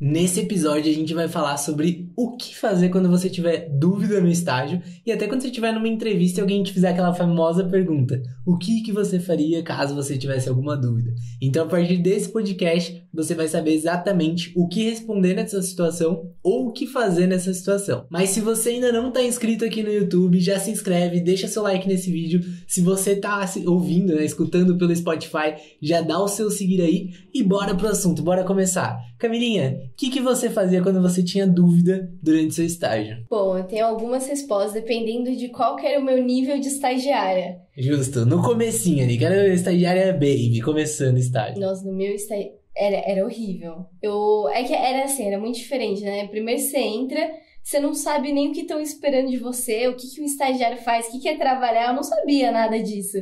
Nesse episódio a gente vai falar sobre o que fazer quando você tiver dúvida no estágio e até quando você estiver numa entrevista e alguém te fizer aquela famosa pergunta: o que você faria caso você tivesse alguma dúvida? Então, a partir desse podcast, você vai saber exatamente o que responder nessa situação ou o que fazer nessa situação. Mas se você ainda não está inscrito aqui no YouTube, já se inscreve, deixa seu like nesse vídeo. Se você está ouvindo, escutando pelo Spotify, já dá o seu seguir aí e bora pro assunto, bora começar. Camilinha, o que você fazia quando você tinha dúvida durante seu estágio? Bom, eu tenho algumas respostas dependendo de qual que era o meu nível de estagiária. Justo, no comecinho ali, que era estagiária baby, começando o estágio. Nossa, no meu estágio era horrível. É que era assim, era muito diferente, né? Primeiro você entra, você não sabe nem o que estão esperando de você, o que o estagiário faz, o que é trabalhar, eu não sabia nada disso.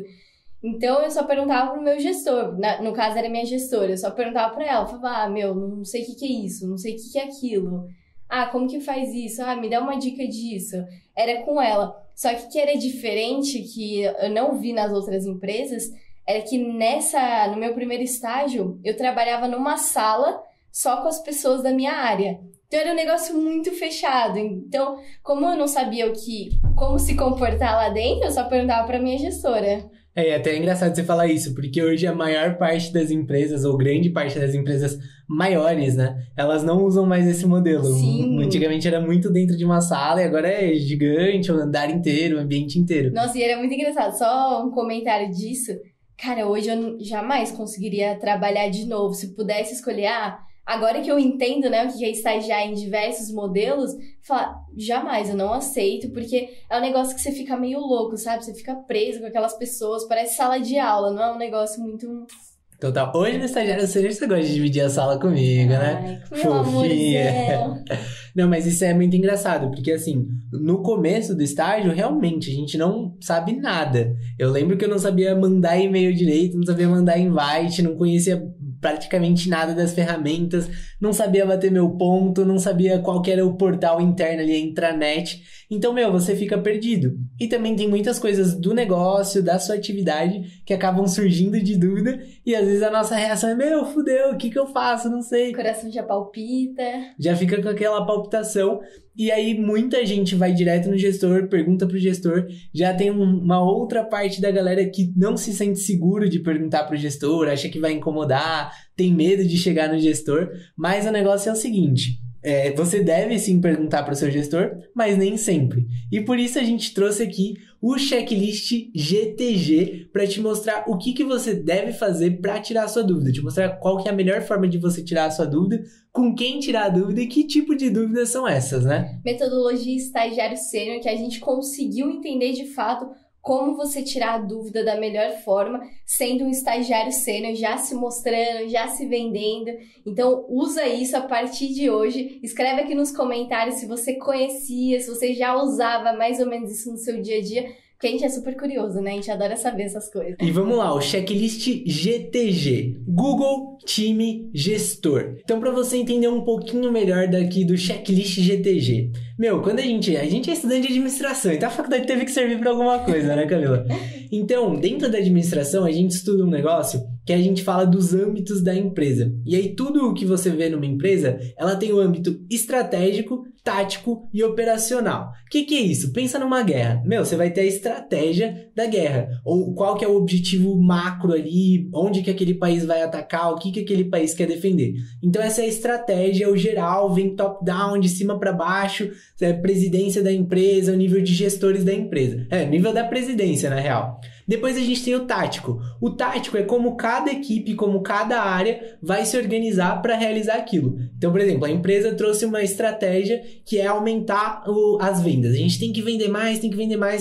Então, eu só perguntava pro meu gestor, no caso era minha gestora, eu só perguntava pra ela, falava, não sei o que é isso, não sei o que é aquilo. Como que faz isso? Me dá uma dica disso. Era com ela. Só que o que era diferente, que eu não vi nas outras empresas, era que no meu primeiro estágio, eu trabalhava numa sala só com as pessoas da minha área. Então, era um negócio muito fechado. Então, como eu não sabia como se comportar lá dentro, eu só perguntava pra minha gestora. É até engraçado você falar isso, porque hoje a maior parte das empresas, ou grande parte das empresas maiores, né? Elas não usam mais esse modelo. Sim. Antigamente era muito dentro de uma sala e agora é gigante, o andar inteiro, o ambiente inteiro. Nossa, e era muito engraçado. Só um comentário disso. Cara, hoje eu jamais conseguiria trabalhar de novo. Se pudesse escolher, agora que eu entendo, né, o que é estagiar em diversos modelos, jamais, eu não aceito, porque é um negócio que você fica meio louco, sabe? Você fica preso com aquelas pessoas, parece sala de aula, não é um negócio muito... Total. Hoje no estagiário você gosta de dividir a sala comigo, né? Meu amorzinho. Não, mas isso é muito engraçado, porque assim, no começo do estágio, realmente, a gente não sabe nada. Eu lembro que eu não sabia mandar e-mail direito, não sabia mandar invite, não conhecia praticamente nada das ferramentas, não sabia bater meu ponto, não sabia qual que era o portal interno ali, a intranet. Então, você fica perdido. E também tem muitas coisas do negócio, da sua atividade, que acabam surgindo de dúvida, e às vezes a nossa reação é, fudeu, o que eu faço? Não sei. O coração já palpita. Já fica com aquela palpitação. E aí muita gente vai direto no gestor, pergunta pro gestor. Já tem uma outra parte da galera que não se sente seguro de perguntar pro gestor, acha que vai incomodar, tem medo de chegar no gestor. Mas o negócio é o seguinte... você deve sim perguntar para o seu gestor, mas nem sempre. E por isso a gente trouxe aqui o checklist GTG para te mostrar o que você deve fazer para tirar a sua dúvida, te mostrar qual que é a melhor forma de você tirar a sua dúvida, com quem tirar a dúvida e que tipo de dúvidas são essas, né? Metodologia estagiário sênior, que a gente conseguiu entender de fato como você tirar a dúvida da melhor forma, sendo um estagiário sênior, já se mostrando, já se vendendo. Então, usa isso a partir de hoje. Escreve aqui nos comentários se você conhecia, se você já usava mais ou menos isso no seu dia a dia, porque a gente é super curioso, né? A gente adora saber essas coisas. E vamos lá, o checklist GTG. Google Time Gestor. Então, para você entender um pouquinho melhor daqui do checklist GTG. Quando a gente é estudante de administração, então a faculdade teve que servir para alguma coisa, né, Camila? Então, dentro da administração, a gente estuda um negócio que a gente fala dos âmbitos da empresa. E aí, tudo o que você vê numa empresa, ela tem o âmbito estratégico, tático e operacional. O que é isso? Pensa numa guerra. Você vai ter a estratégia da guerra. Ou qual que é o objetivo macro ali, onde que aquele país vai atacar, o que aquele país quer defender. Então, essa é a estratégia, o geral, vem top-down, de cima para baixo, a presidência da empresa, o nível de gestores da empresa. Nível da presidência, na real. Depois a gente tem o tático. O tático é como cada equipe, como cada área vai se organizar para realizar aquilo. Então, por exemplo, a empresa trouxe uma estratégia que é aumentar as vendas. A gente tem que vender mais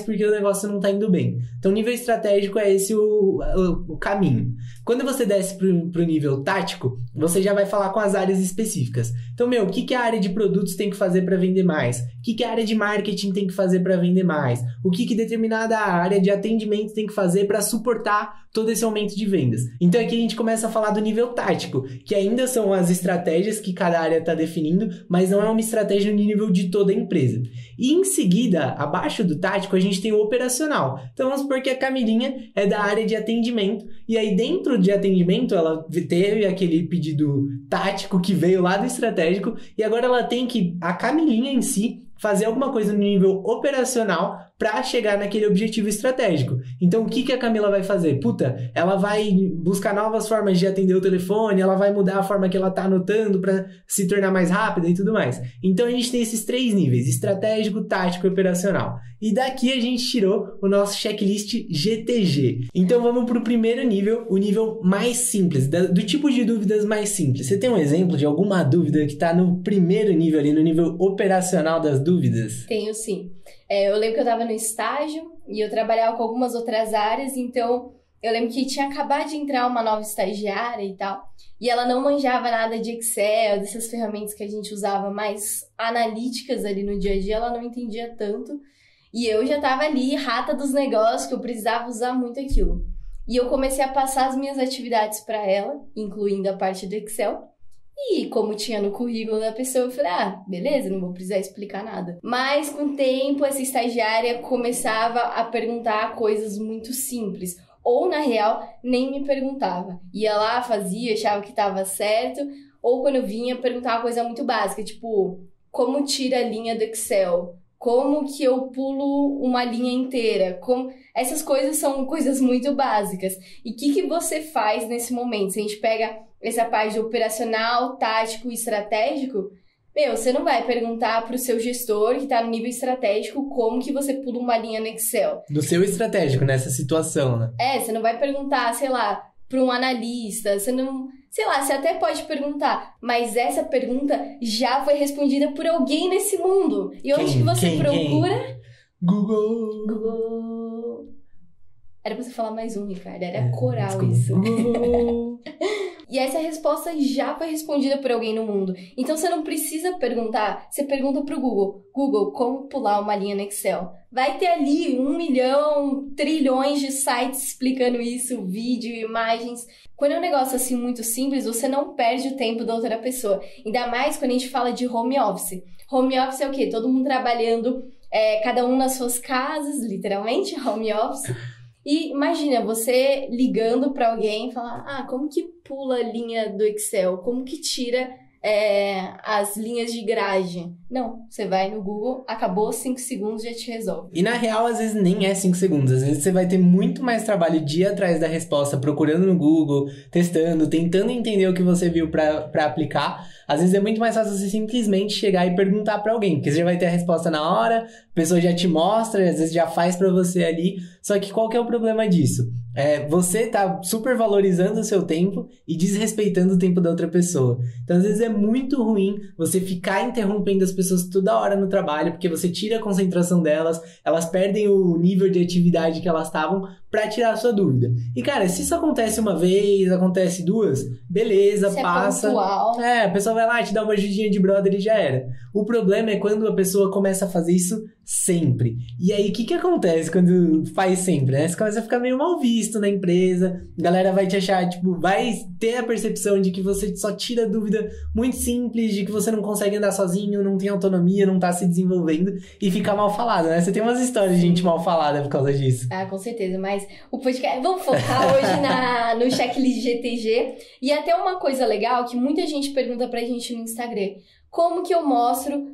porque o negócio não está indo bem. Então, o nível estratégico é esse o caminho. Quando você desce para o nível tático, você já vai falar com as áreas específicas. Então, o que a área de produtos tem que fazer para vender mais? O que a área de marketing tem que fazer para vender mais? O que determinada área de atendimento tem que fazer para suportar todo esse aumento de vendas. Então aqui a gente começa a falar do nível tático, que ainda são as estratégias que cada área está definindo, mas não é uma estratégia no nível de toda a empresa. E em seguida, abaixo do tático, a gente tem o operacional. Então vamos supor que a Camilinha é da área de atendimento, e aí dentro de atendimento ela teve aquele pedido tático que veio lá do estratégico, e agora ela tem que, a Camilinha em si, fazer alguma coisa no nível operacional para chegar naquele objetivo estratégico. Então, o que a Camila vai fazer? Puta, ela vai buscar novas formas de atender o telefone, ela vai mudar a forma que ela tá anotando para se tornar mais rápida e tudo mais. Então, a gente tem esses 3 níveis, estratégico, tático e operacional. E daqui a gente tirou o nosso checklist GTG. Então, vamos pro primeiro nível, o nível mais simples, do tipo de dúvidas mais simples. Você tem um exemplo de alguma dúvida que tá no primeiro nível ali, no nível operacional das dúvidas? Tenho sim. Eu lembro que eu estava no estágio e eu trabalhava com algumas outras áreas, então eu lembro que tinha acabado de entrar uma nova estagiária e tal, e ela não manjava nada de Excel, dessas ferramentas que a gente usava mais analíticas ali no dia a dia, ela não entendia tanto, e eu já estava ali, rata dos negócios, que eu precisava usar muito aquilo. E eu comecei a passar as minhas atividades para ela, incluindo a parte do Excel. E como tinha no currículo da pessoa, eu falei, beleza, não vou precisar explicar nada. Mas com o tempo, essa estagiária começava a perguntar coisas muito simples. Ou, na real, nem me perguntava. Ia lá, fazia, achava que estava certo. Ou quando eu vinha, perguntava coisa muito básica, tipo, como tira a linha do Excel? Como que eu pulo uma linha inteira? Essas coisas são coisas muito básicas. E o que você faz nesse momento? Se a gente pega essa parte de operacional, tático e estratégico, você não vai perguntar para o seu gestor que está no nível estratégico como que você pula uma linha no Excel. Do seu estratégico, nessa situação, né? Você não vai perguntar, sei lá, para um analista, você não... Sei lá, você até pode perguntar, mas essa pergunta já foi respondida por alguém nesse mundo. E onde que você procura? Quem? Google. Google. Era pra você falar mais um, Ricardo. Era coral desculpa. isso. E essa resposta já foi respondida por alguém no mundo. Então você não precisa perguntar, você pergunta pro Google. Google, como pular uma linha no Excel? Vai ter ali 1 milhão, trilhões de sites explicando isso, vídeo, imagens. Quando é um negócio assim muito simples, você não perde o tempo da outra pessoa. Ainda mais quando a gente fala de home office. Home office é o quê? Todo mundo trabalhando, cada um nas suas casas, literalmente, home office. E imagina, você ligando para alguém e falar, como que pula a linha do Excel? Como que tira as linhas de grade? Não, você vai no Google, acabou, 5 segundos, já te resolve. E na real, às vezes nem é 5 segundos. Às vezes você vai ter muito mais trabalho de ir atrás da resposta, procurando no Google, testando, tentando entender o que você viu para aplicar. Às vezes é muito mais fácil você simplesmente chegar e perguntar para alguém, porque você já vai ter a resposta na hora, a pessoa já te mostra, às vezes já faz para você ali. Só que qual que é o problema disso? Você tá super valorizando o seu tempo e desrespeitando o tempo da outra pessoa. Então, às vezes é muito ruim você ficar interrompendo as pessoas toda hora no trabalho, porque você tira a concentração delas, elas perdem o nível de atividade que elas estavam pra tirar a sua dúvida. E, cara, se isso acontece uma vez, acontece 2, beleza, isso passa. É pontual. A pessoa vai lá, te dá uma ajudinha de brother e já era. O problema é quando a pessoa começa a fazer isso sempre. E aí, o que acontece quando faz sempre, né? Você começa a ficar meio mal visto na empresa, a galera vai te achar, vai ter a percepção de que você só tira dúvida muito simples, de que você não consegue andar sozinho, não tem autonomia, não tá se desenvolvendo e fica mal falado, né? Você tem umas histórias de gente mal falada por causa disso. Com certeza, mas o podcast... Vamos focar hoje no checklist GTG. E até uma coisa legal que muita gente pergunta pra gente no Instagram. Como que eu mostro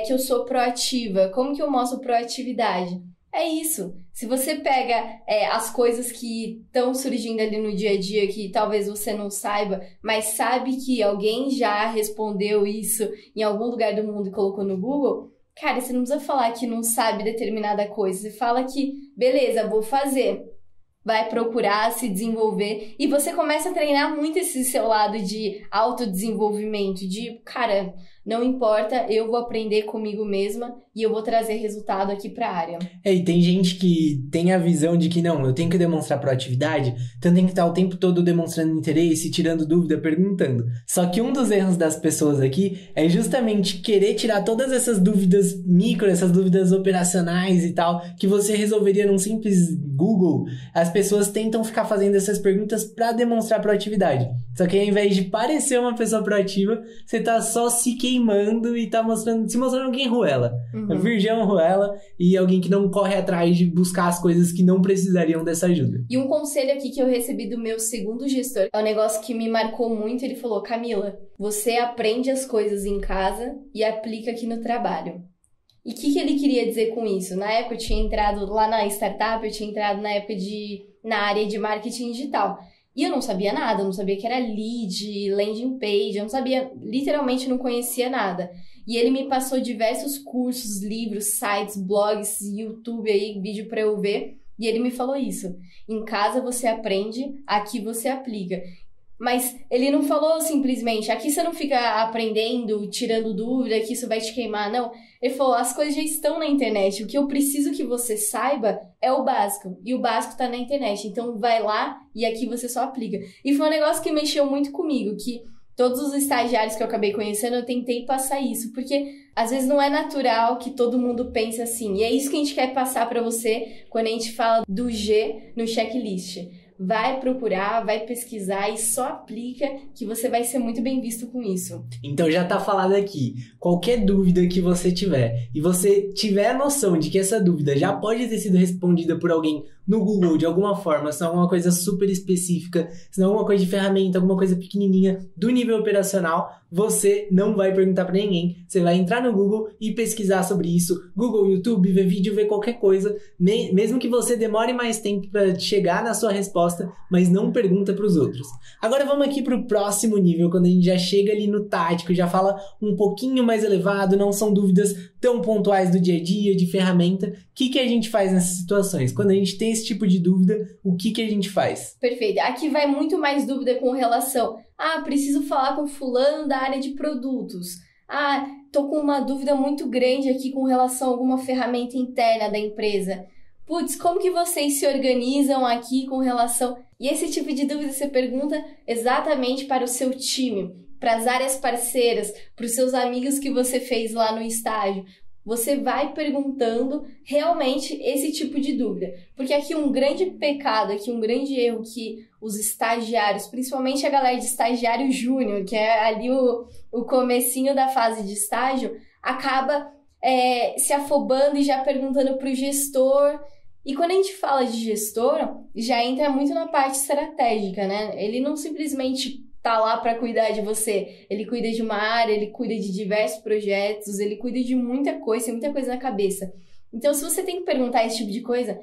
que eu sou proativa? Como que eu mostro proatividade? É isso. Se você pega as coisas que estão surgindo ali no dia a dia, que talvez você não saiba, mas sabe que alguém já respondeu isso em algum lugar do mundo e colocou no Google, cara, você não precisa falar que não sabe determinada coisa. Você fala que, beleza, vou fazer. Vai procurar se desenvolver e você começa a treinar muito esse seu lado de autodesenvolvimento, de, cara, não importa, eu vou aprender comigo mesma e eu vou trazer resultado aqui pra área. E tem gente que tem a visão de que não, eu tenho que demonstrar proatividade, então tem que estar o tempo todo demonstrando interesse, tirando dúvida, perguntando. Só que um dos erros das pessoas aqui é justamente querer tirar todas essas dúvidas micro, essas dúvidas operacionais e tal, que você resolveria num simples Google. As pessoas tentam ficar fazendo essas perguntas para demonstrar proatividade. Só que ao invés de parecer uma pessoa proativa, você tá só se queimando e tá se mostrando alguém ruela. Um virgão ruela e alguém que não corre atrás de buscar as coisas que não precisariam dessa ajuda. E um conselho aqui que eu recebi do meu segundo gestor é um negócio que me marcou muito. Ele falou: Camila, você aprende as coisas em casa e aplica aqui no trabalho. E o que ele queria dizer com isso? Na época eu tinha entrado lá na startup, eu tinha entrado na área de marketing digital. E eu não sabia nada, eu não sabia que era lead, landing page, eu não sabia, literalmente não conhecia nada. E ele me passou diversos cursos, livros, sites, blogs, YouTube aí, vídeo pra eu ver. E ele me falou isso: em casa você aprende, aqui você aplica. Mas ele não falou simplesmente, aqui você não fica aprendendo, tirando dúvida, que isso vai te queimar, não. Ele falou: as coisas já estão na internet, o que eu preciso que você saiba é o básico, e o básico tá na internet, então vai lá e aqui você só aplica. E foi um negócio que mexeu muito comigo, que todos os estagiários que eu acabei conhecendo, eu tentei passar isso, porque às vezes não é natural que todo mundo pense assim, e é isso que a gente quer passar pra você quando a gente fala do G no checklist. Vai procurar, vai pesquisar e só aplica, que você vai ser muito bem visto com isso. Então já tá falado aqui, qualquer dúvida que você tiver e você tiver a noção de que essa dúvida já pode ter sido respondida por alguém no Google de alguma forma, se não alguma coisa super específica, se não alguma coisa de ferramenta, alguma coisa pequenininha do nível operacional, você não vai perguntar pra ninguém, você vai entrar no Google e pesquisar sobre isso, Google, YouTube, ver vídeo, ver qualquer coisa, mesmo que você demore mais tempo pra chegar na sua resposta, mas não pergunta pros outros. Agora vamos aqui pro próximo nível, quando a gente já chega ali no tático, já fala um pouquinho mais elevado, não são dúvidas tão pontuais do dia a dia, de ferramenta. O que a gente faz nessas situações? Quando a gente tem esse tipo de dúvida, o que a gente faz? Perfeito. Aqui vai muito mais dúvida com relação: preciso falar com fulano da área de produtos. Tô com uma dúvida muito grande aqui com relação a alguma ferramenta interna da empresa. Putz, como que vocês se organizam aqui com relação... E esse tipo de dúvida você pergunta exatamente para o seu time, para as áreas parceiras, para os seus amigos que você fez lá no estágio. Você vai perguntando realmente esse tipo de dúvida. Porque aqui um grande pecado, aqui um grande erro que os estagiários, principalmente a galera de estagiário júnior, que é ali o comecinho da fase de estágio, acaba se afobando e já perguntando para o gestor. E quando a gente fala de gestor, já entra muito na parte estratégica, né? Ele não simplesmente tá lá para cuidar de você. Ele cuida de uma área, ele cuida de diversos projetos, ele cuida de muita coisa, tem muita coisa na cabeça. Então, se você tem que perguntar esse tipo de coisa,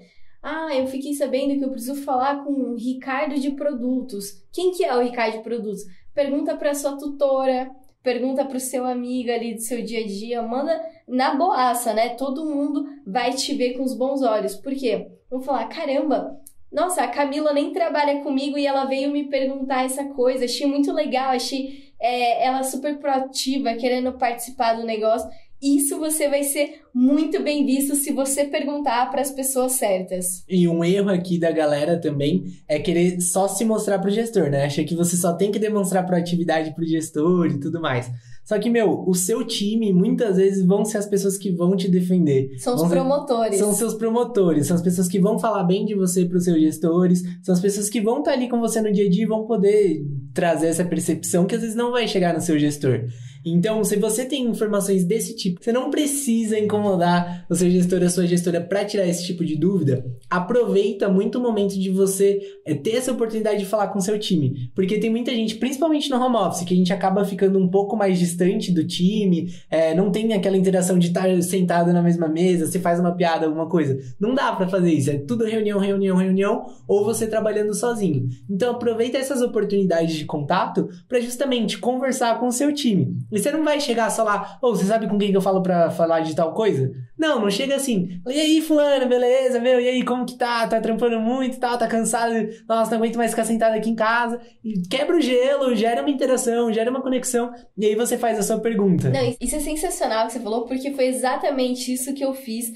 eu fiquei sabendo que eu preciso falar com o Ricardo de produtos. Quem que é o Ricardo de produtos? Pergunta para sua tutora, pergunta para o seu amigo ali do seu dia a dia, manda na boaça, né? Todo mundo vai te ver com os bons olhos. Por quê? Vão falar: caramba, nossa, a Camila nem trabalha comigo e ela veio me perguntar essa coisa. Achei muito legal, achei ela super proativa, querendo participar do negócio. Isso você vai ser muito bem visto se você perguntar para as pessoas certas. E um erro aqui da galera também é querer só se mostrar pro gestor, né? Acha que você só tem que demonstrar proatividade pro gestor e tudo mais. Só que, o seu time, muitas vezes, vão ser as pessoas que vão te defender. São os promotores. São seus promotores. São as pessoas que vão falar bem de você pros seus gestores. São as pessoas que vão estar ali com você no dia a dia e vão poder trazer essa percepção que às vezes não vai chegar no seu gestor. Então, se você tem informações desse tipo, você não precisa incomodar o seu gestor ou a sua gestora para tirar esse tipo de dúvida. Aproveita muito o momento de você ter essa oportunidade de falar com o seu time. Porque tem muita gente, principalmente no home office, que a gente acaba ficando um pouco mais distante do time, não tem aquela interação de estar sentado na mesma mesa, você faz uma piada, alguma coisa. Não dá para fazer isso, é tudo reunião, ou você trabalhando sozinho. Então, aproveita essas oportunidades de contato para justamente conversar com o seu time. E você não vai chegar só lá: você sabe com quem que eu falo pra falar de tal coisa? Não chega assim: e aí, fulano, beleza, e aí, como que tá? Tá trampando muito, tá cansado? Nossa, não aguento mais ficar sentado aqui em casa. E quebra o gelo, gera uma interação, gera uma conexão, e aí você faz a sua pergunta. Não, isso é sensacional que você falou, porque foi exatamente isso que eu fiz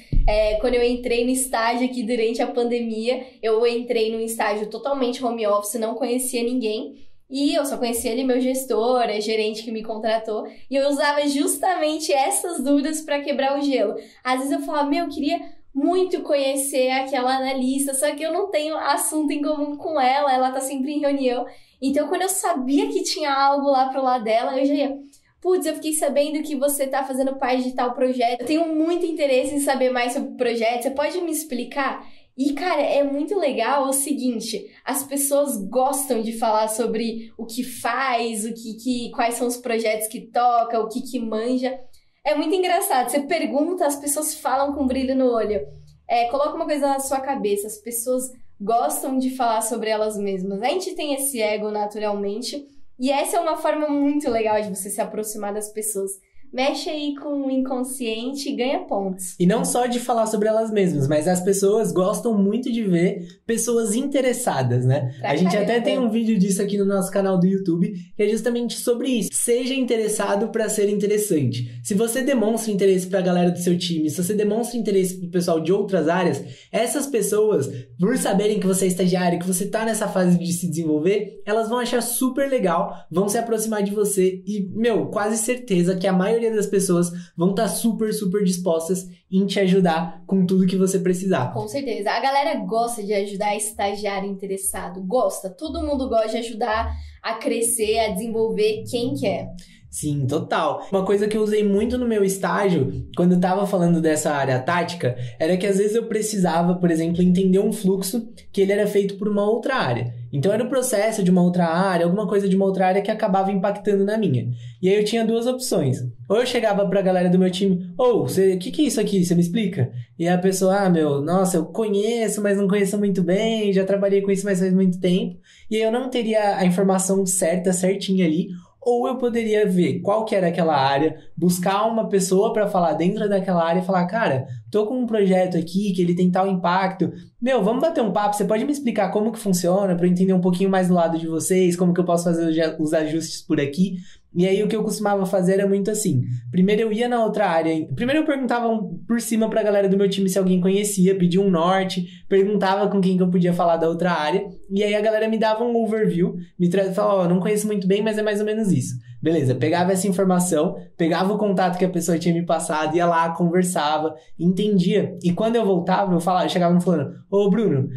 quando eu entrei no estágio aqui durante a pandemia. Eu entrei num estágio totalmente home office, não conhecia ninguém. E eu só conhecia ali meu gestor, a gerente que me contratou. E eu usava justamente essas dúvidas para quebrar o gelo. Às vezes eu falava: eu queria muito conhecer aquela analista, só que eu não tenho assunto em comum com ela tá sempre em reunião. Então, quando eu sabia que tinha algo lá pro lado dela, eu já ia... Putz, eu fiquei sabendo que você tá fazendo parte de tal projeto. Eu tenho muito interesse em saber mais sobre o projeto. Você pode me explicar? E, cara, é muito legal o seguinte, as pessoas gostam de falar sobre o que faz, quais são os projetos que toca, o que manja. É muito engraçado. Você pergunta, as pessoas falam com brilho no olho. Coloca uma coisa na sua cabeça, as pessoas gostam de falar sobre elas mesmas. A gente tem esse ego naturalmente. E essa é uma forma muito legal de você se aproximar das pessoas. Mexe aí com o inconsciente e ganha pontos. E não só de falar sobre elas mesmas, mas as pessoas gostam muito de ver pessoas interessadas, né? A gente até tem um vídeo disso aqui no nosso canal do YouTube, que é justamente sobre isso. Seja interessado para ser interessante. Se você demonstra interesse pra galera do seu time, se você demonstra interesse pro pessoal de outras áreas, essas pessoas, por saberem que você é estagiário, que você tá nessa fase de se desenvolver, elas vão achar super legal, vão se aproximar de você e, quase certeza que a maioria das pessoas vão estar super, super dispostas em te ajudar com tudo que você precisar. Com certeza. A galera gosta de ajudar estagiário interessado. Gosta. Todo mundo gosta de ajudar a crescer, a desenvolver quem quer. Sim, total. Uma coisa que eu usei muito no meu estágio, quando eu tava falando dessa área tática, era que às vezes eu precisava, por exemplo, entender um fluxo que ele era feito por uma outra área. Então era o processo de uma outra área, alguma coisa de uma outra área que acabava impactando na minha. E aí eu tinha duas opções. Ou eu chegava pra galera do meu time, o que é isso aqui? Você me explica? E a pessoa, nossa, eu conheço, mas não conheço muito bem, já trabalhei com isso, mas faz muito tempo. E aí eu não teria a informação certinha ali. Ou eu poderia ver qual que era aquela área, buscar uma pessoa para falar dentro daquela área e falar, cara, tô com um projeto aqui que ele tem tal impacto. Vamos bater um papo, você pode me explicar como que funciona para eu entender um pouquinho mais do lado de vocês, como que eu posso fazer os ajustes por aqui. E aí o que eu costumava fazer era muito assim. Primeiro eu ia na outra área, primeiro eu perguntava por cima pra galera do meu time se alguém conhecia, pedia um norte, perguntava com quem que eu podia falar da outra área, e aí a galera me dava um overview, falava, não conheço muito bem, mas é mais ou menos isso. Beleza, pegava essa informação, pegava o contato que a pessoa tinha me passado, ia lá, conversava, entendia. E quando eu voltava, eu chegava no fulano, Bruno,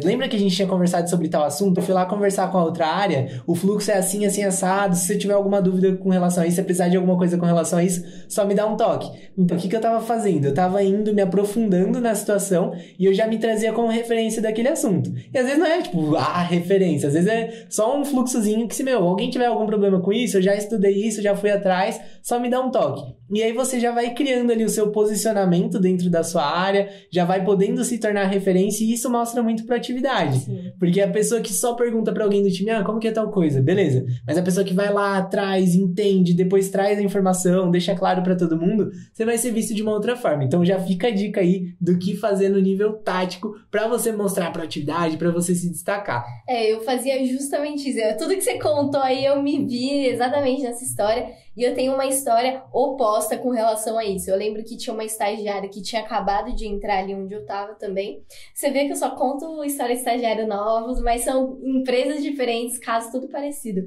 lembra que a gente tinha conversado sobre tal assunto? Eu fui lá conversar com a outra área, o fluxo é assim, assim, assado, se você tiver alguma dúvida com relação a isso, se precisar de alguma coisa com relação a isso, só me dá um toque. Então, o que eu tava fazendo? Eu tava indo, me aprofundando na situação, e eu já me trazia como referência daquele assunto. E às vezes não é, a referência, às vezes é só um fluxozinho que se, alguém tiver algum problema com isso, eu já estudei isso, já fui atrás, só me dá um toque. E aí você já vai criando ali o seu posicionamento dentro da sua área, já vai podendo se tornar referência, e isso mostra muito proatividade. Sim. Porque a pessoa que só pergunta pra alguém do time, como que é tal coisa? Beleza. Mas a pessoa que vai lá atrás, entende, depois traz a informação, deixa claro pra todo mundo, você vai ser visto de uma outra forma. Então já fica a dica aí do que fazer no nível tático pra você mostrar proatividade, pra você se destacar. Eu fazia justamente isso. Tudo que você contou aí, eu me vi exatamente nessa história. E eu tenho uma história oposta com relação a isso. Eu lembro que tinha uma estagiária que tinha acabado de entrar ali onde eu tava também. Você vê que eu só conto histórias de estagiário novos, mas são empresas diferentes, casos tudo parecido.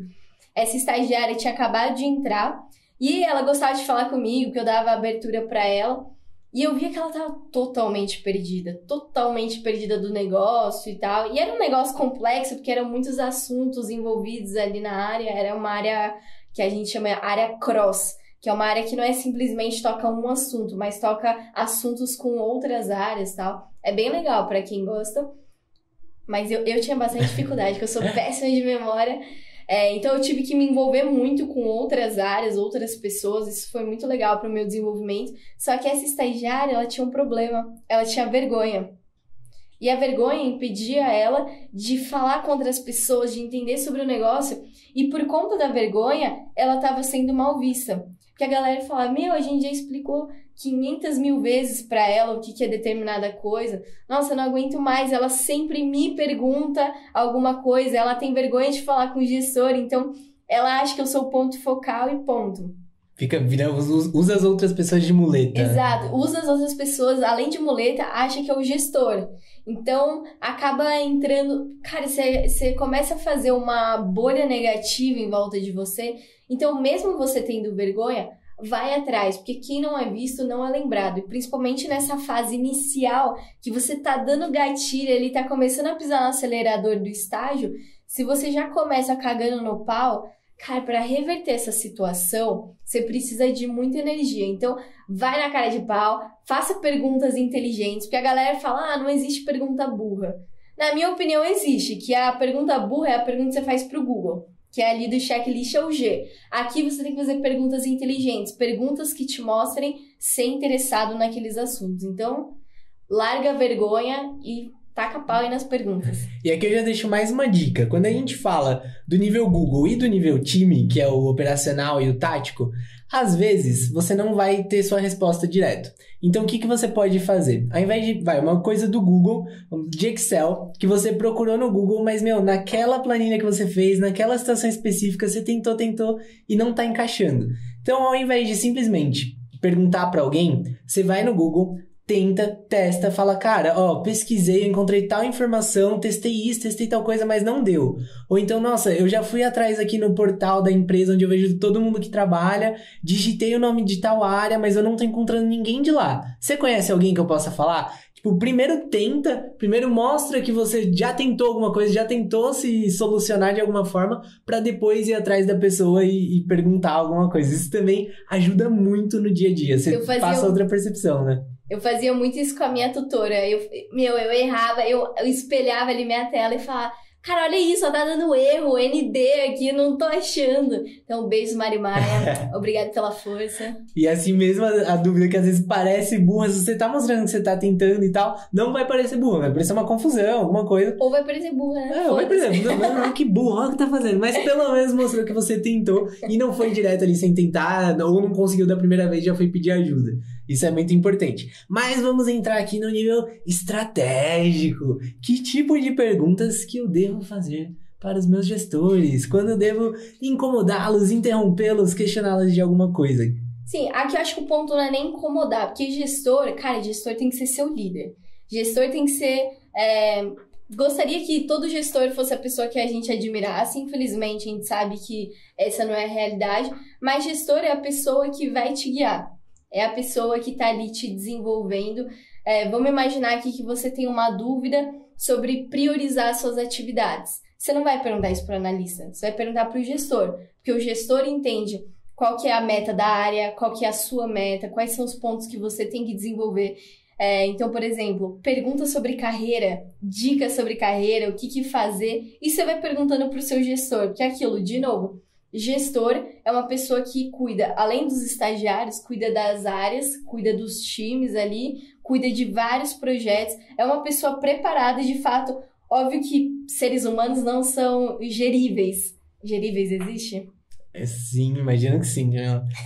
Essa estagiária tinha acabado de entrar e ela gostava de falar comigo, que eu dava abertura pra ela. E eu via que ela tava totalmente perdida do negócio e tal. E era um negócio complexo, porque eram muitos assuntos envolvidos ali na área. Era uma área que a gente chama área cross, que é uma área que não é simplesmente toca um assunto, mas toca assuntos com outras áreas e tal. É bem legal pra quem gosta, mas eu tinha bastante dificuldade, porque eu sou péssima de memória. Então eu tive que me envolver muito com outras áreas, outras pessoas, isso foi muito legal para o meu desenvolvimento. Só que essa estagiária, ela tinha um problema, ela tinha vergonha. E a vergonha impedia ela de falar com outras pessoas, de entender sobre o negócio. E por conta da vergonha, ela estava sendo mal vista. Porque a galera falava, a gente já explicou 500 mil vezes para ela o que é determinada coisa. Nossa, eu não aguento mais. Ela sempre me pergunta alguma coisa. Ela tem vergonha de falar com o gestor. Então, ela acha que eu sou o ponto focal e ponto. Usa as outras pessoas de muleta. Exato. Usa as outras pessoas, além de muleta, acha que é o gestor. Então, acaba entrando... Cara, você começa a fazer uma bolha negativa em volta de você. Então, mesmo você tendo vergonha, vai atrás, porque quem não é visto não é lembrado. E principalmente nessa fase inicial, que você tá dando gatilho, ele tá começando a pisar no acelerador do estágio, se você já começa cagando no pau, cara, para reverter essa situação, você precisa de muita energia. Então, vai na cara de pau, faça perguntas inteligentes, porque a galera fala, não existe pergunta burra. Na minha opinião, existe, que a pergunta burra é a pergunta que você faz pro Google, que é ali do checklist é o G. Aqui você tem que fazer perguntas inteligentes, perguntas que te mostrem ser interessado naqueles assuntos. Então, larga a vergonha e taca pau aí nas perguntas. E aqui eu já deixo mais uma dica. Quando a gente fala do nível Google e do nível time, que é o operacional e o tático, às vezes você não vai ter sua resposta direto. Então o que você pode fazer? Ao invés de, uma coisa do Google, de Excel, que você procurou no Google, mas, naquela planilha que você fez, naquela situação específica, você tentou e não tá encaixando. Então, ao invés de simplesmente perguntar para alguém, você vai no Google, tenta, testa, fala, cara, pesquisei, encontrei tal informação, testei isso, testei tal coisa, mas não deu. Ou então, nossa, eu já fui atrás aqui no portal da empresa onde eu vejo todo mundo que trabalha, digitei o nome de tal área, mas eu não tô encontrando ninguém de lá. Você conhece alguém que eu possa falar? Primeiro mostra que você já tentou alguma coisa, já tentou se solucionar de alguma forma, pra depois ir atrás da pessoa e perguntar alguma coisa. Isso também ajuda muito no dia a dia. Você passa outra percepção, né? Eu fazia muito isso com a minha tutora. Eu errava, eu espelhava ali minha tela e falava, cara, olha isso, tá dando erro, ND aqui, não tô achando. Então, beijo, Mari Maia. Obrigada pela força. E assim mesmo, a dúvida que às vezes parece burra, se você tá mostrando que você tá tentando e tal, não vai parecer burra, vai parecer uma confusão, alguma coisa. Ou vai parecer burra, né? Ou vai parecer, não, que burra, olha o que tá fazendo. Mas pelo menos mostrou que você tentou e não foi direto ali sem tentar, ou não conseguiu da primeira vez, já foi pedir ajuda. Isso é muito importante. Mas vamos entrar aqui no nível estratégico. Que tipo de perguntas que eu devo fazer para os meus gestores? Quando eu devo incomodá-los, interrompê-los, questioná-los de alguma coisa? Sim, aqui eu acho que o ponto não é nem incomodar, porque gestor tem que ser seu líder. Gestor tem que ser... Gostaria que todo gestor fosse a pessoa que a gente admirasse. Infelizmente, a gente sabe que essa não é a realidade. Mas gestor é a pessoa que vai te guiar. É a pessoa que está ali te desenvolvendo. Vamos imaginar aqui que você tem uma dúvida sobre priorizar suas atividades. Você não vai perguntar isso para o analista, você vai perguntar para o gestor, porque o gestor entende qual que é a meta da área, qual que é a sua meta, quais são os pontos que você tem que desenvolver. Então, por exemplo, pergunta sobre carreira, dicas sobre carreira, o que fazer, e você vai perguntando para o seu gestor, porque é aquilo, de novo, gestor é uma pessoa que cuida, além dos estagiários, cuida das áreas, cuida dos times ali, cuida de vários projetos, é uma pessoa preparada de fato. Óbvio que seres humanos não são geríveis. Geríveis existe? Sim, imagino que sim.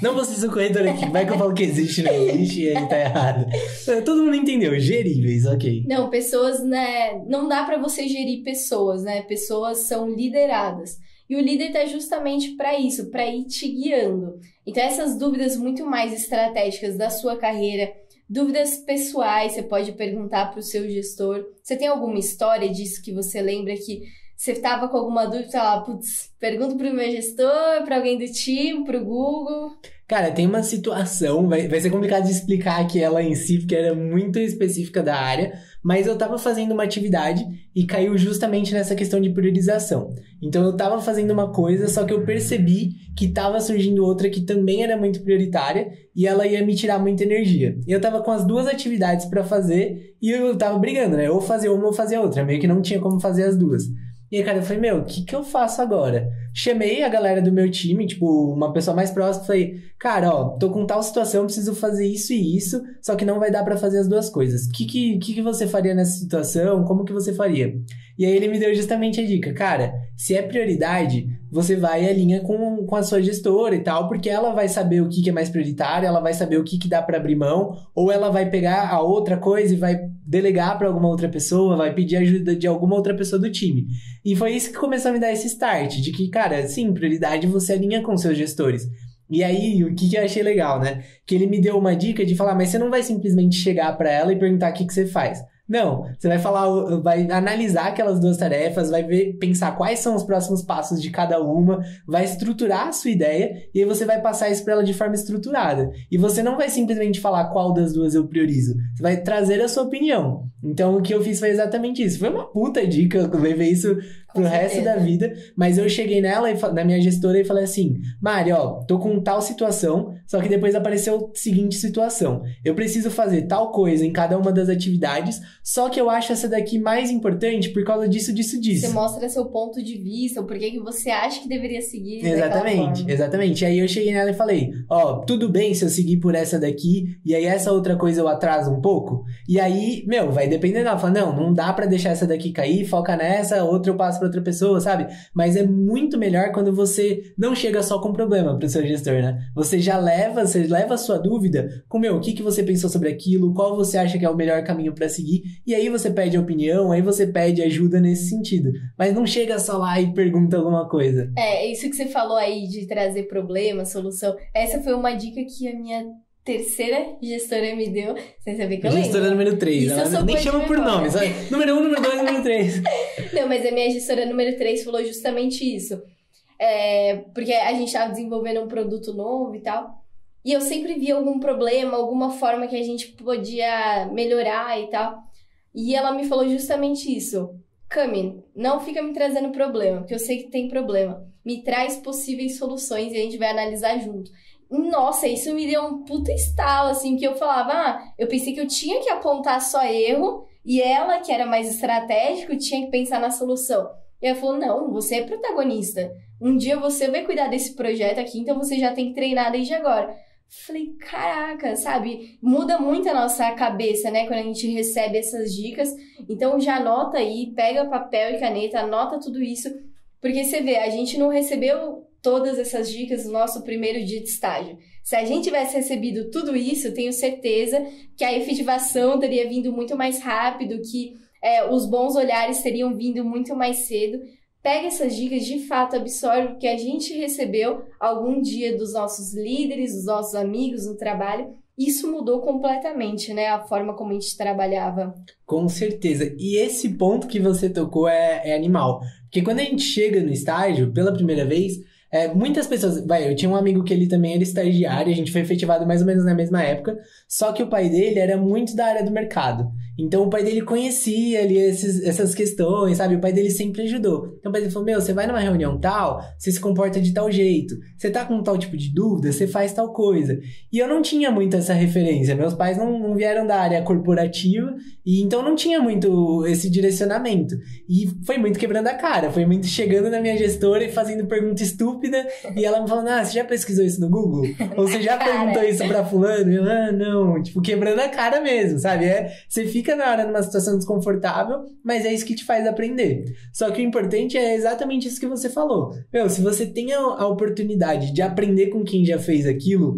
Não vou ser seu corretor aqui, vai que eu falo que existe, não existe, e aí tá errado. Todo mundo entendeu, geríveis, ok. Não, pessoas, né, não dá pra você gerir pessoas, né, pessoas são lideradas. E o líder tá justamente para isso, para ir te guiando. Então essas dúvidas muito mais estratégicas da sua carreira, dúvidas pessoais, você pode perguntar pro seu gestor. Você tem alguma história disso que você lembra que você tava com alguma dúvida, sei lá, pergunto pro meu gestor, pra alguém do time, pro Google? Cara, tem uma situação, vai ser complicado de explicar aqui ela em si, porque era muito específica da área, mas eu tava fazendo uma atividade e caiu justamente nessa questão de priorização. Então eu tava fazendo uma coisa, só que eu percebi que tava surgindo outra que também era muito prioritária e ela ia me tirar muita energia. E eu tava com as duas atividades pra fazer e eu tava brigando, né? Ou fazer uma ou fazer outra, meio que não tinha como fazer as duas. E aí, cara, eu falei, o que eu faço agora? Chamei a galera do meu time, uma pessoa mais próxima, falei, cara, tô com tal situação, preciso fazer isso e isso, só que não vai dar pra fazer as duas coisas. O que você faria nessa situação? Como que você faria? E aí ele me deu justamente a dica, cara, se é prioridade, você vai e alinha com a sua gestora e tal, porque ela vai saber o que é mais prioritário, ela vai saber o que dá pra abrir mão, ou ela vai pegar a outra coisa e vai delegar pra alguma outra pessoa, vai pedir ajuda de alguma outra pessoa do time. E foi isso que começou a me dar esse start, de que, cara, sim, prioridade você alinha com seus gestores. E aí, o que eu achei legal, né? Que ele me deu uma dica de falar, mas você não vai simplesmente chegar pra ela e perguntar o que você faz. Não, você vai falar, vai analisar aquelas 2 tarefas, vai ver, pensar quais são os próximos passos de cada uma, vai estruturar a sua ideia e aí você vai passar isso para ela de forma estruturada. E você não vai simplesmente falar qual das 2 eu priorizo, você vai trazer a sua opinião. Então o que eu fiz foi exatamente isso. Foi uma puta dica, eu levei isso pro resto da vida, mas eu cheguei nela, na minha gestora, e falei assim: Mari, ó, tô com tal situação, só que depois apareceu a seguinte situação. Eu preciso fazer tal coisa em cada uma das atividades, só que eu acho essa daqui mais importante por causa disso. Você mostra seu ponto de vista, o porquê que você acha que deveria seguir. Exatamente. Aí eu cheguei nela e falei: ó, tudo bem se eu seguir por essa daqui, e aí essa outra coisa eu atraso um pouco? E aí, vai depender dela. Fala, não dá pra deixar essa daqui cair, foca nessa, outra eu passo pra outra pessoa, sabe? Mas é muito melhor quando você não chega só com problema pro seu gestor, né? Você leva a sua dúvida com, o que você pensou sobre aquilo, qual você acha que é o melhor caminho pra seguir, e aí você pede opinião, aí você pede ajuda nesse sentido. Mas não chega só lá e pergunta alguma coisa. Isso que você falou aí de trazer problema, solução, essa foi uma dica que a minha terceira gestora me deu, sem saber que eu lembro. Gestora número 3, ela nem chama por nome, sabe? Número 1, número 2, número 3. Não, mas a minha gestora número 3 falou justamente isso. Porque a gente estava desenvolvendo um produto novo e tal, e eu sempre via algum problema, alguma forma que a gente podia melhorar e tal, e ela me falou justamente isso: Cami, não fica me trazendo problema, porque eu sei que tem problema, me traz possíveis soluções e a gente vai analisar junto. Nossa, isso me deu um puta estalo, assim, que eu falava, eu pensei que eu tinha que apontar só erro, e ela, que era mais estratégico, tinha que pensar na solução. E ela falou, não, você é protagonista. Um dia você vai cuidar desse projeto aqui, então você já tem que treinar desde agora. Falei, caraca, sabe? Muda muito a nossa cabeça, né? Quando a gente recebe essas dicas. Então já anota aí, pega papel e caneta, anota tudo isso. Porque você vê, a gente não recebeu todas essas dicas no nosso primeiro dia de estágio. Se a gente tivesse recebido tudo isso, tenho certeza que a efetivação teria vindo muito mais rápido, que os bons olhares teriam vindo muito mais cedo. Pega essas dicas, de fato, absorve o que a gente recebeu algum dia dos nossos líderes, dos nossos amigos no trabalho. Isso mudou completamente, né? A forma como a gente trabalhava. Com certeza. E esse ponto que você tocou é animal. Porque quando a gente chega no estágio, pela primeira vez, muitas pessoas... eu tinha um amigo que ele também era estagiário, a gente foi efetivado mais ou menos na mesma época, só que o pai dele era muito da área do mercado. Então o pai dele conhecia ali essas questões, sabe? O pai dele sempre ajudou. Então o pai dele falou, você vai numa reunião tal, você se comporta de tal jeito. Você tá com tal tipo de dúvida, você faz tal coisa. E eu não tinha muito essa referência. Meus pais não vieram da área corporativa, e então não tinha muito esse direcionamento. E foi muito quebrando a cara, foi muito chegando na minha gestora e fazendo pergunta estúpida, e ela me falando, você já pesquisou isso no Google? Ou você já perguntou isso pra fulano? E eu, não, quebrando a cara mesmo, sabe? Você fica na hora numa situação desconfortável, mas é isso que te faz aprender. Só que o importante é exatamente isso que você falou. Se você tem a oportunidade de aprender com quem já fez aquilo,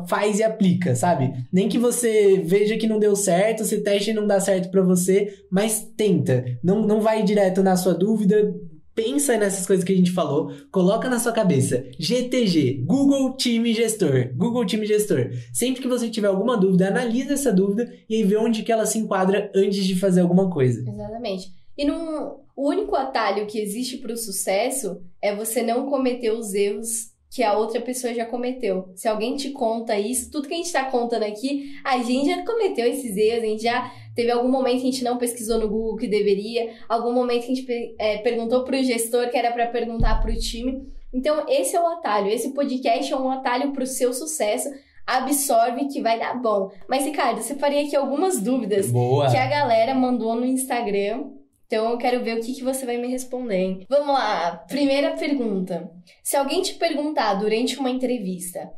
faz e aplica, sabe? Nem que você veja que não deu certo, você teste e não dá certo pra você, mas tenta. Não vai direto na sua dúvida. Pensa nessas coisas que a gente falou, coloca na sua cabeça, GTG, Google Time Gestor, Google Time Gestor. Sempre que você tiver alguma dúvida, analisa essa dúvida e aí vê onde que ela se enquadra antes de fazer alguma coisa. Exatamente. E o único atalho que existe para o sucesso é você não cometer os erros que a outra pessoa já cometeu. Se alguém te conta isso, tudo que a gente está contando aqui, a gente já cometeu esses erros, a gente já teve algum momento que a gente não pesquisou no Google que deveria, algum momento que a gente perguntou para o gestor que era para perguntar para o time. Então, esse é o atalho. Esse podcast é um atalho para o seu sucesso. Absorve que vai dar bom. Mas, Ricardo, eu separei aqui algumas dúvidas que a galera mandou no Instagram. Então, eu quero ver o que você vai me responder, hein? Vamos lá. Primeira pergunta. Se alguém te perguntar durante uma entrevista,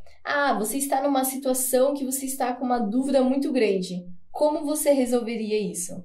você está numa situação que você está com uma dúvida muito grande, como você resolveria isso?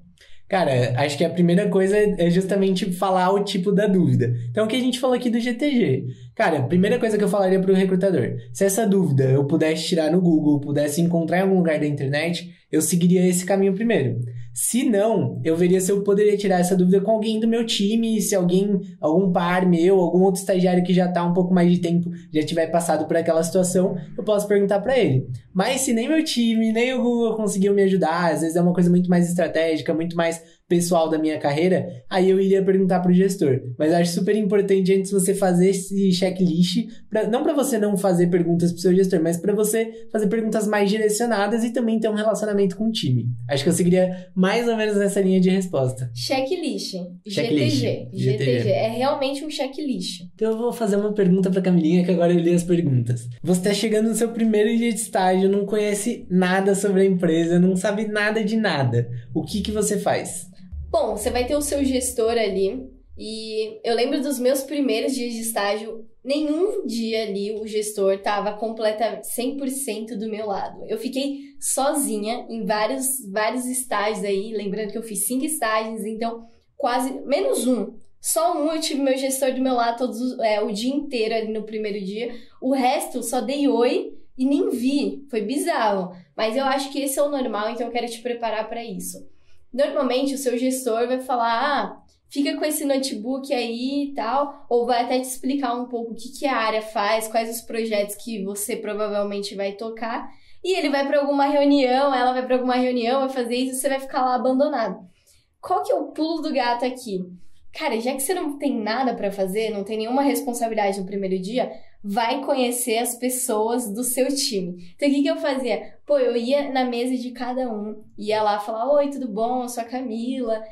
Cara, acho que a primeira coisa é justamente falar o tipo da dúvida. Então, o que a gente falou aqui do GTG. Cara, a primeira coisa que eu falaria pro recrutador, se essa dúvida eu pudesse tirar no Google, pudesse encontrar em algum lugar da internet, eu seguiria esse caminho primeiro. Se não, eu veria se eu poderia tirar essa dúvida com alguém do meu time, se algum par meu, algum outro estagiário que já tá um pouco mais de tempo, já tiver passado por aquela situação, eu posso perguntar pra ele. Mas se nem meu time, nem o Google conseguiu me ajudar, às vezes é uma coisa muito mais estratégica, muito mais pessoal da minha carreira, aí eu iria perguntar pro gestor. Mas eu acho super importante antes você fazer esse checklist, não para você não fazer perguntas pro seu gestor, mas para você fazer perguntas mais direcionadas e também ter um relacionamento com o time. Acho que eu seguiria mais ou menos nessa linha de resposta. Checklist. GTG. É realmente um checklist. Então eu vou fazer uma pergunta pra Camilinha, que agora eu li as perguntas. Você tá chegando no seu primeiro dia de estágio, não conhece nada sobre a empresa, não sabe nada de nada. O que você faz? Bom, você vai ter o seu gestor ali, e eu lembro dos meus primeiros dias de estágio, nenhum dia ali o gestor estava completamente 100% do meu lado. Eu fiquei sozinha em vários estágios aí, lembrando que eu fiz 5 estágios, então quase, menos um. Só um eu tive meu gestor do meu lado o dia inteiro ali no primeiro dia, o resto só dei oi e nem vi, foi bizarro. Mas eu acho que esse é o normal, então eu quero te preparar para isso. Normalmente o seu gestor vai falar, fica com esse notebook aí e tal, ou vai até te explicar um pouco o que a área faz, quais os projetos que você provavelmente vai tocar, e ele vai para alguma reunião, ela vai para alguma reunião, vai fazer isso e você vai ficar lá abandonado. Qual que é o pulo do gato aqui? Cara, já que você não tem nada para fazer, não tem nenhuma responsabilidade no primeiro dia, vai conhecer as pessoas do seu time. Então, o que eu fazia? Eu ia na mesa de cada um, ia lá falar, oi, tudo bom? Eu sou a Camila,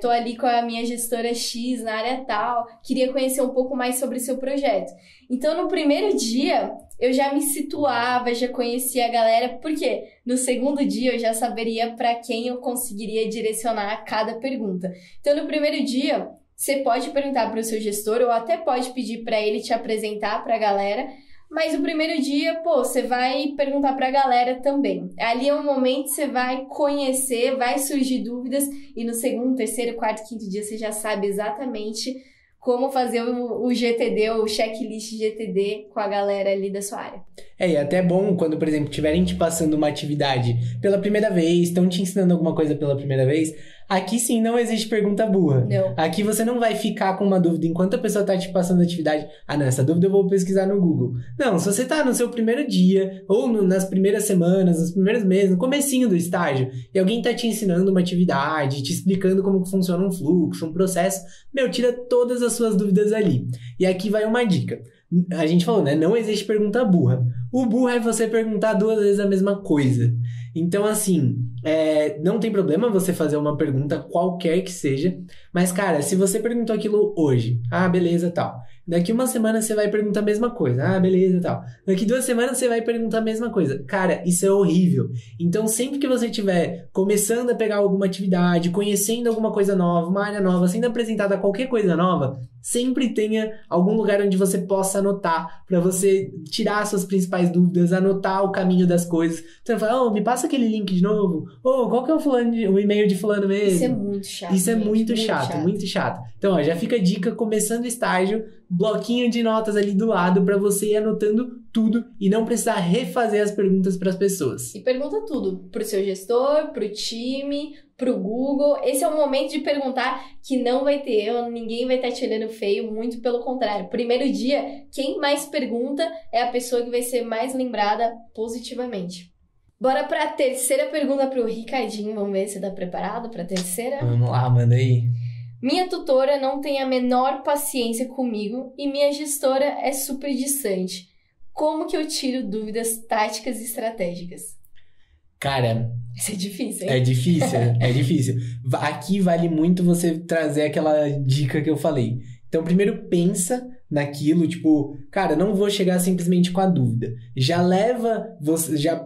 tô ali com a minha gestora X na área tal, queria conhecer um pouco mais sobre o seu projeto. Então, no primeiro dia, eu já me situava, já conhecia a galera, porque no segundo dia eu já saberia para quem eu conseguiria direcionar cada pergunta. Então, no primeiro dia, você pode perguntar para o seu gestor ou até pode pedir para ele te apresentar para a galera, mas o primeiro dia, você vai perguntar para a galera também. Ali é um momento que você vai conhecer, vai surgir dúvidas e no segundo, terceiro, quarto, quinto dia você já sabe exatamente como fazer o GTD, o checklist GTD com a galera ali da sua área. E é até bom quando, por exemplo, estiverem te passando uma atividade pela primeira vez, estão te ensinando alguma coisa pela primeira vez, aqui sim não existe pergunta burra. Não. Aqui você não vai ficar com uma dúvida enquanto a pessoa está te passando a atividade. Não, essa dúvida eu vou pesquisar no Google. Não, se você está no seu primeiro dia, ou nas primeiras semanas, nos primeiros meses, no comecinho do estágio, e alguém está te ensinando uma atividade, te explicando como funciona um fluxo, um processo, tira todas as suas dúvidas ali. E aqui vai uma dica. A gente falou, né? Não existe pergunta burra. O burro é você perguntar 2 vezes a mesma coisa. Então, assim, não tem problema você fazer uma pergunta qualquer que seja. Mas, cara, se você perguntou aquilo hoje, beleza, tal. Daqui uma semana você vai perguntar a mesma coisa. Beleza, tal. Daqui 2 semanas você vai perguntar a mesma coisa. Cara, isso é horrível. Então, sempre que você estiver começando a pegar alguma atividade, conhecendo alguma coisa nova, uma área nova, sendo apresentada qualquer coisa nova, sempre tenha algum lugar onde você possa anotar, para você tirar suas principais dúvidas, anotar o caminho das coisas. Então, fala, me passa aquele link de novo. Qual que é o e-mail de fulano mesmo? Isso é muito chato. Isso é muito chato. Então, já fica a dica, começando o estágio, bloquinho de notas ali do lado para você ir anotando tudo e não precisar refazer as perguntas para as pessoas. E pergunta tudo pro seu gestor, pro time, pro Google. Esse é o momento de perguntar que não vai ter erro, ninguém vai estar te olhando feio, muito pelo contrário. Primeiro dia, quem mais pergunta é a pessoa que vai ser mais lembrada positivamente. Bora para a terceira pergunta pro Ricardinho. Vamos ver se tá preparado para a terceira? Vamos lá, manda aí. Minha tutora não tem a menor paciência comigo e minha gestora é super distante. Como que eu tiro dúvidas táticas e estratégicas? Cara... Isso é difícil, hein? É difícil. Aqui vale muito você trazer aquela dica que eu falei. Então, primeiro pensa naquilo, cara, não vou chegar simplesmente com a dúvida. Já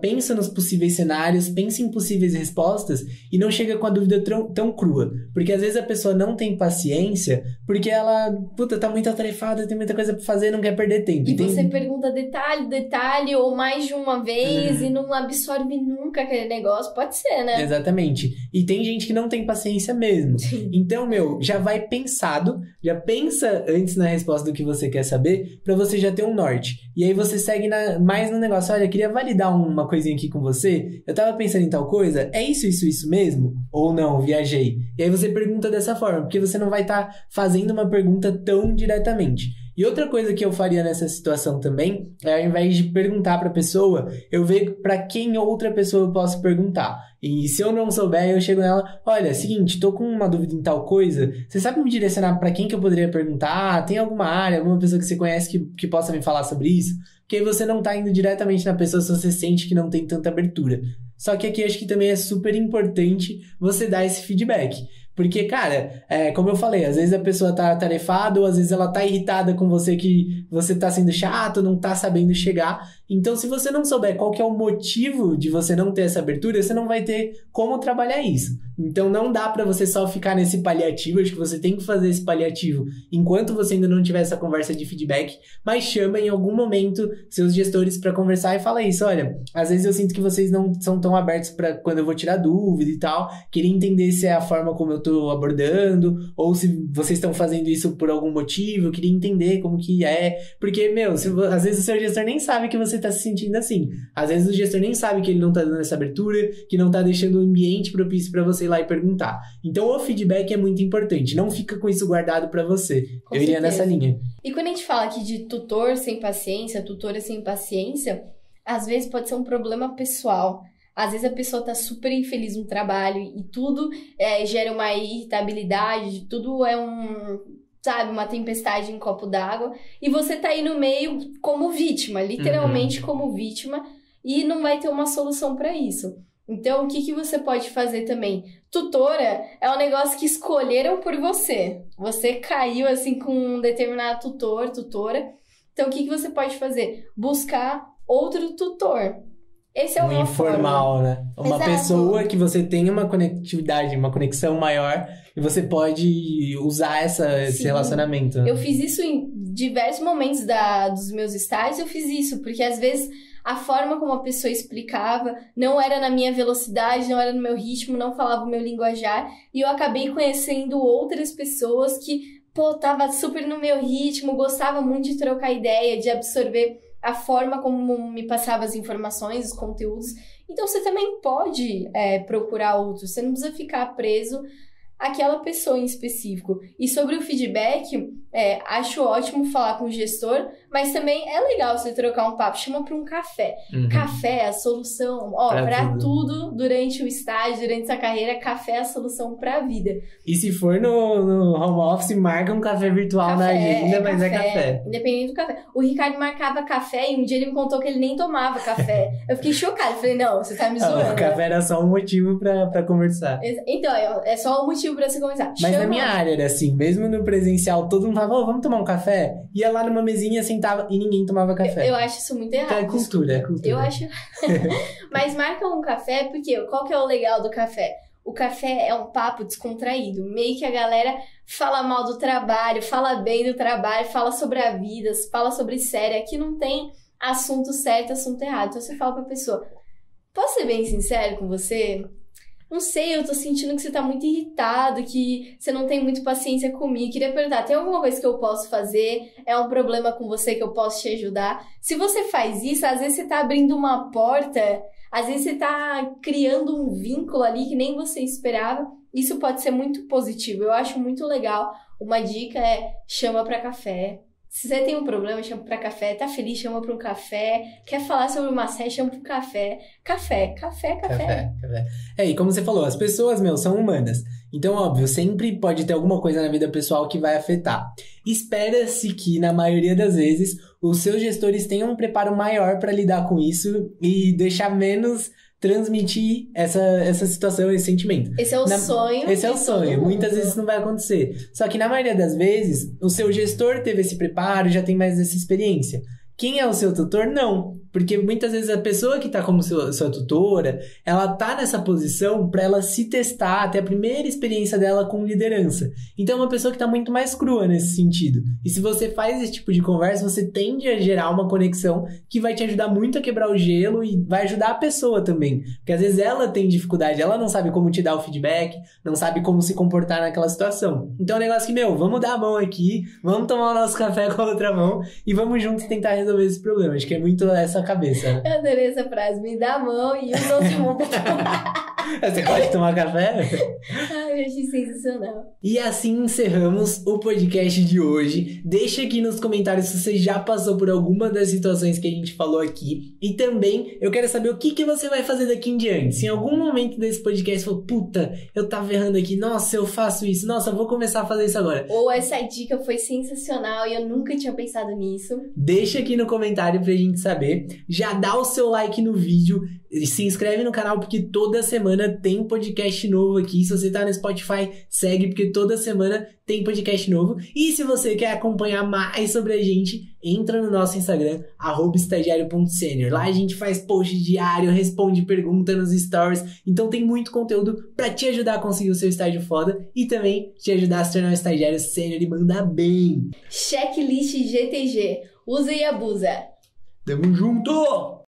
pensa nos possíveis cenários, pensa em possíveis respostas e não chega com a dúvida tão crua. Porque às vezes a pessoa não tem paciência porque ela, tá muito atarefada, tem muita coisa pra fazer, não quer perder tempo. E você pergunta detalhe, ou mais de uma vez e não absorve nunca aquele negócio. Pode ser, né? Exatamente. E tem gente que não tem paciência mesmo. Então, já vai pensado, já pensa antes na resposta do que você quer saber, pra você já ter um norte. E aí você segue mais no negócio, olha, queria validar uma coisinha aqui com você, eu tava pensando em tal coisa, é isso mesmo? Ou não, viajei? E aí você pergunta dessa forma, porque você não vai estar fazendo uma pergunta tão diretamente. E outra coisa que eu faria nessa situação também é, ao invés de perguntar pra pessoa, eu ver pra quem outra pessoa eu posso perguntar. E se eu não souber, eu chego nela, olha, seguinte, tô com uma dúvida em tal coisa, você sabe me direcionar pra quem que eu poderia perguntar? Tem alguma área, alguma pessoa que você conhece que possa me falar sobre isso? Porque aí você não tá indo diretamente na pessoa se você sente que não tem tanta abertura. Só que aqui acho que também é super importante você dar esse feedback. Porque, cara, como eu falei, às vezes a pessoa tá atarefada ou às vezes ela tá irritada com você que você tá sendo chato, não tá sabendo chegar. Então, se você não souber qual que é o motivo de você não ter essa abertura, você não vai ter como trabalhar isso. Então, não dá pra você só ficar nesse paliativo. Acho que você tem que fazer esse paliativo enquanto você ainda não tiver essa conversa de feedback, mas chama em algum momento seus gestores pra conversar e fala isso. Olha, às vezes eu sinto que vocês não são tão abertos pra quando eu vou tirar dúvida e tal. Queria entender se é a forma como eu tô abordando, ou se vocês estão fazendo isso por algum motivo, eu queria entender como que é, porque, às vezes o seu gestor nem sabe que você tá se sentindo assim, às vezes o gestor nem sabe que ele não tá dando essa abertura, que não tá deixando um ambiente propício pra você ir lá e perguntar. Então o feedback é muito importante, não fica com isso guardado pra você. Com eu iria certeza. nessa linha. E quando a gente fala aqui de tutor sem paciência, tutora sem paciência, às vezes pode ser um problema pessoal. Às vezes a pessoa tá super infeliz no trabalho e tudo gera uma irritabilidade, tudo é uma tempestade em copo d'água. E você tá aí no meio como vítima, literalmente como vítima, e não vai ter uma solução pra isso. Então, o que você pode fazer também? Tutora é um negócio que escolheram por você. Você caiu assim com um determinado tutora. Então, o que você pode fazer? Buscar outro tutor. Esse é o informal, né? Uma Exato. pessoa que você tem uma conectividade, uma conexão maior e você pode usar esse relacionamento. Né? Eu fiz isso em diversos momentos dos meus estágios, eu fiz isso, porque às vezes a forma como a pessoa explicava não era na minha velocidade, não era no meu ritmo, não falava o meu linguajar, e eu acabei conhecendo outras pessoas que, tava super no meu ritmo, gostava muito de trocar ideia, de absorver a forma como me passava as informações, os conteúdos. Então, você também pode procurar outros. Você não precisa ficar preso àquela pessoa em específico. E sobre o feedback, acho ótimo falar com o gestor, mas também é legal você trocar um papo. Chama para um café. Uhum. Café é a solução. Para tudo durante o estágio, durante essa carreira, café é a solução para a vida. E se for no home office, marca um café virtual na agenda, mas é café. Independente do café. O Ricardo marcava café e um dia ele me contou que ele nem tomava café. Eu fiquei chocada. Falei, não, você tá me zoando. O café era só um motivo pra conversar. Então, é só um motivo pra você conversar. Mas na minha área era assim, mesmo no presencial, todo mundo falava, vamos tomar um café? Ia lá numa mesinha, sentava e ninguém tomava café. Eu acho isso muito errado. Então é cultura. Eu acho... Mas marca um café, porque qual que é o legal do café? O café é um papo descontraído. Meio que a galera fala mal do trabalho, fala bem do trabalho, fala sobre a vida, fala sobre série. Aqui não tem assunto certo, assunto errado. Então você fala pra pessoa, posso ser bem sincero com você? Não sei, eu tô sentindo que você tá muito irritado, que você não tem muito paciência comigo. Queria perguntar, tem alguma coisa que eu posso fazer? É um problema com você que eu posso te ajudar? Se você faz isso, às vezes você tá abrindo uma porta, às vezes você tá criando um vínculo ali que nem você esperava. Isso pode ser muito positivo, eu acho muito legal. Uma dica é, chama pra café. Se você tem um problema, chama pra café. Tá feliz, chama pra um café. Quer falar sobre uma série, chama pra um café. Café. E como você falou, as pessoas, são humanas. Então, óbvio, sempre pode ter alguma coisa na vida pessoal que vai afetar. Espera-se que, na maioria das vezes, os seus gestores tenham um preparo maior pra lidar com isso e deixar menos transmitir essa situação, esse sentimento. Esse é o sonho. Esse é o sonho. Muitas vezes não vai acontecer. Só que na maioria das vezes, o seu gestor teve esse preparo, já tem mais essa experiência. Quem é o seu tutor? Não. Porque muitas vezes a pessoa que tá como sua tutora, ela tá nessa posição pra ela se testar, até a primeira experiência dela com liderança. Então é uma pessoa que tá muito mais crua nesse sentido. E se você faz esse tipo de conversa, você tende a gerar uma conexão que vai te ajudar muito a quebrar o gelo e vai ajudar a pessoa também. Porque às vezes ela tem dificuldade, ela não sabe como te dar o feedback, não sabe como se comportar naquela situação. Então é um negócio que, vamos dar a mão aqui, vamos tomar o nosso café com a outra mão e vamos juntos tentar resolver esse problema. Acho que é muito essa cabeça. Eu adorei essa frase, me dá a mão e os outros vão Você pode tomar café? Ai, eu achei sensacional. E assim encerramos o podcast de hoje. Deixa aqui nos comentários se você já passou por alguma das situações que a gente falou aqui. E também eu quero saber o que você vai fazer daqui em diante. Se em algum momento desse podcast você falou, puta, eu tava errando aqui, nossa, eu faço isso, nossa, eu vou começar a fazer isso agora. Ou essa dica foi sensacional e eu nunca tinha pensado nisso. Deixa aqui no comentário pra gente saber. Já dá o seu like no vídeo. Se inscreve no canal porque toda semana tem podcast novo aqui. Se você tá no Spotify, segue porque toda semana tem podcast novo. E se você quer acompanhar mais sobre a gente, entra no nosso Instagram, @estagiario.senior. Lá a gente faz post diário, responde pergunta nos stories. Então tem muito conteúdo pra te ajudar a conseguir o seu estágio foda e também te ajudar a se tornar um estagiário sênior e mandar bem. Checklist GTG. Usa e abusa. Tamo junto!